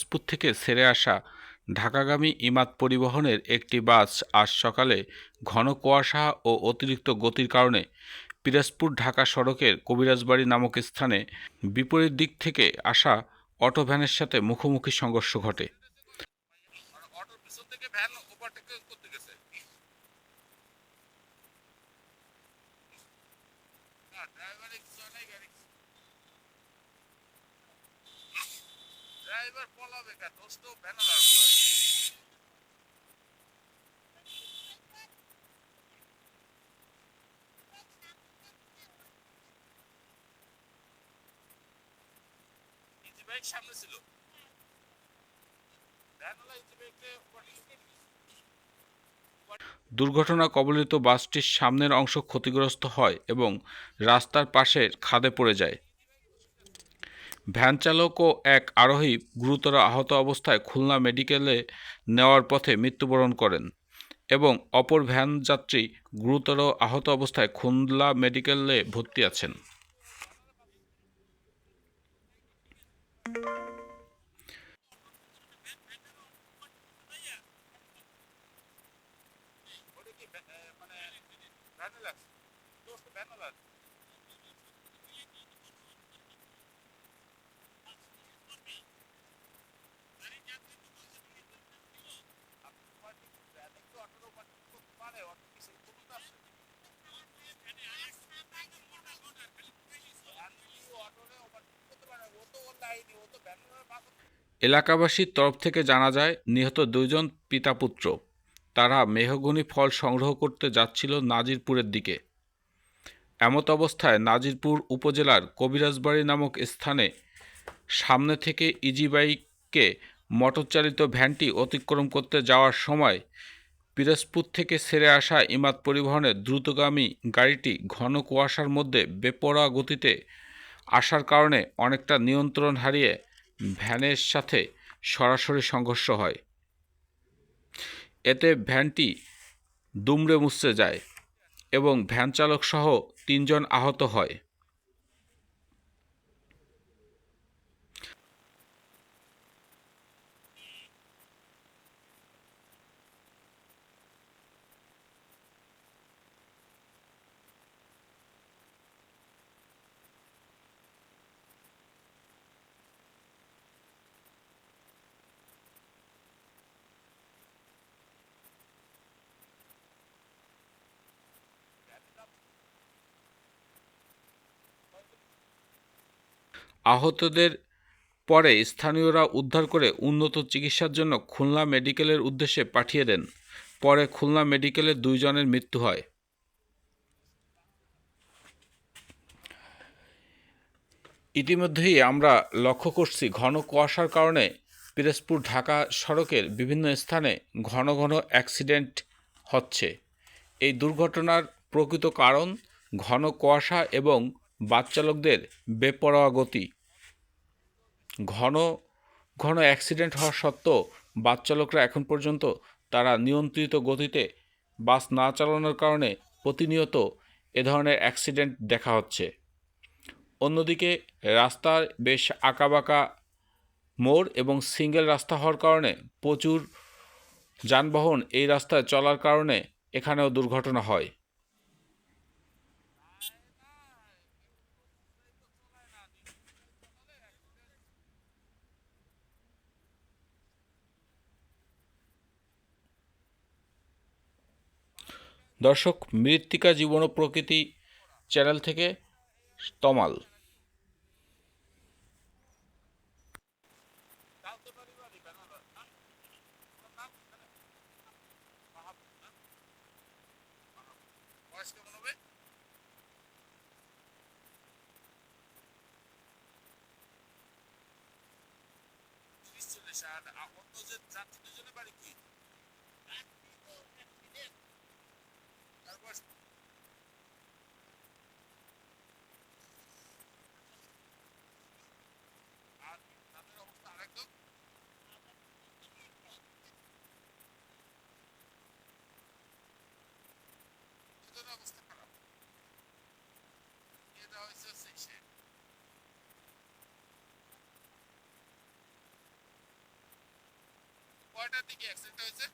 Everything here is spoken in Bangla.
পিরোজপুর থেকে ছেড়ে আসা ঢাকাগামী ইমাদ পরিবহনের একটি বাস আজ সকালে ঘন কুয়াশা ও অতিরিক্ত গতির কারণে পিরোজপুর ঢাকা সড়কের কবিরাজবাড়ি নামক স্থানে বিপরীত দিক থেকে আসা অটো ভ্যানের সাথে মুখোমুখি সংঘর্ষ ঘটে। সামনে ছিল দুর্ঘটনা কবলিত বাসটির সামনের অংশ ক্ষতিগ্রস্ত হয় এবং রাস্তার পাশের খাদে পড়ে যায়। ভ্যান চালক ও এক আরোহী গুরুতর আহত অবস্থায় খুলনা মেডিকেলে নেওয়ার পথে মৃত্যুবরণ করেন এবং অপর ভ্যান যাত্রী গুরুতর আহত অবস্থায় খুলনা মেডিকেলে ভর্তি আছেন। এলাকাবাসীর তরফ থেকে জানা যায়, নিহত দুইজন পিতা পুত্র। তারা মেহগনি ফল সংগ্রহ করতে যাচ্ছিল নাজিরপুরের দিকে। এমত অবস্থায় নাজিরপুর উপজেলার কবিরাজবাড়ি নামক স্থানে সামনে থেকে ইজি বাইকে মোটরচালিত ভ্যানটি অতিক্রম করতে যাওয়ার সময় পিরোজপুর থেকে ছেড়ে আসা ইমাদ পরিবহনের দ্রুতগামী গাড়িটি ঘন কুয়াশার মধ্যে বেপরোয়া গতিতে আসার কারণে অনেকটা নিয়ন্ত্রণ হারিয়ে ভ্যানের সাথে সরাসরি সংঘর্ষ হয়। এতে ভ্যানটি দুমড়ে মুচড়ে যায় এবং ভ্যান চালক সহ ৩ জন আহত হয়। আহতদের পরে স্থানীয়রা উদ্ধার করে উন্নত চিকিৎসার জন্য খুলনা মেডিকেলের উদ্দেশ্যে পাঠিয়ে দেন। পরে খুলনা মেডিকেলে 2 জনের মৃত্যু হয়। ইতিমধ্যেই আমরা লক্ষ্য করছি, ঘন কুয়াশার কারণে পিরোজপুর ঢাকা সড়কের বিভিন্ন স্থানে ঘন ঘন অ্যাক্সিডেন্ট হচ্ছে। এই দুর্ঘটনার প্রকৃত কারণ ঘন কুয়াশা এবং বাস চালকদের বেপরোয়া গতি। ঘন ঘন অ্যাক্সিডেন্ট হওয়া সত্ত্বেও বাস চালকরা এখন পর্যন্ত তারা নিয়ন্ত্রিত গতিতে বাস না চালানোর কারণে প্রতিনিয়ত এ ধরনের অ্যাক্সিডেন্ট দেখা হচ্ছে। অন্যদিকে রাস্তার বেশ আঁকাবাঁকা মোড় এবং সিঙ্গেল রাস্তা হওয়ার কারণে প্রচুর যানবাহন এই রাস্তায় চলার কারণে এখানেও দুর্ঘটনা হয়। দর্শক, মৃত্তিকা জীবন ও প্রকৃতি চ্যানেল থেকে তমাল। কয়টার দিকে অ্যাক্সিডেন্ট হয়েছে?